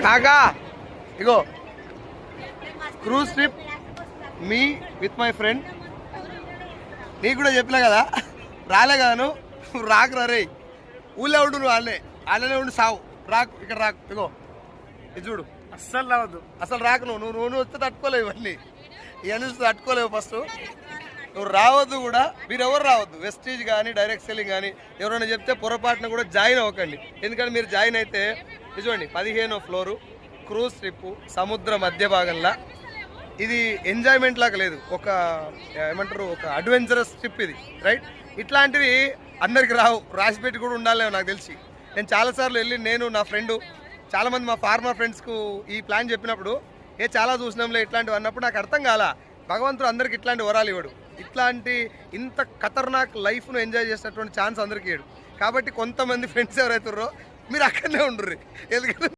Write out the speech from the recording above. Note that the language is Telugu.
కాకా ఇగో cruise trip me with my friend. నీకు కూడా చెప్పినా కదా, రాలే కదా నువ్వు రాకు రే. ఊళ్ళో ఉండు, నువ్వు వాళ్ళనే ఉండి సావు. రాకు, ఇక్కడ రాకు. ఇగో ఇది చూడు, అస్సలు రావద్దు. అసలు రాకు. నువ్వు వస్తే తట్టుకోలేవు ఇవన్నీ వస్తే తట్టుకోలేవు. ఫస్ట్ నువ్వు రావద్దు కూడా. మీరు ఎవరు రావద్దు. వెస్టీజ్ కానీ డైరెక్ట్ సెల్లింగ్ కానీ ఎవరైనా చెప్తే పొరపాటున కూడా జాయిన్ అవ్వకండి. ఎందుకంటే మీరు జాయిన్ అయితే చూడండి 15వ ఫ్లోరు, క్రూజ్ ట్రిప్, సముద్ర మధ్య భాగంలో. ఇది ఎంజాయ్మెంట్ లాగా లేదు, ఒక ఏమంటారు, ఒక అడ్వెంచరస్ ట్రిప్ ఇది, రైట్. ఇట్లాంటివి అందరికి రావు, రాసిపెట్టి కూడా ఉండాలి నాకు తెలిసి. నేను చాలాసార్లు వెళ్ళి, నేను నా ఫ్రెండు చాలామంది మా ఫార్మర్ ఫ్రెండ్స్కు ఈ ప్లాన్ చెప్పినప్పుడు చాలా చూసినాంలే ఇట్లాంటివి అన్నప్పుడు నాకు అర్థం కాల. భగవంతుడు అందరికి ఇట్లాంటి వరాలు ఇవ్వడు. ఇట్లాంటి ఇంత ఖతర్నాక్ లైఫ్ను ఎంజాయ్ చేసినటువంటి ఛాన్స్ అందరికీ ఇవ్వడు. కాబట్టి కొంతమంది ఫ్రెండ్స్ ఎవరైతున్నారో మీరు అక్కడనే ఉండుర్రి. ఎందుకంటే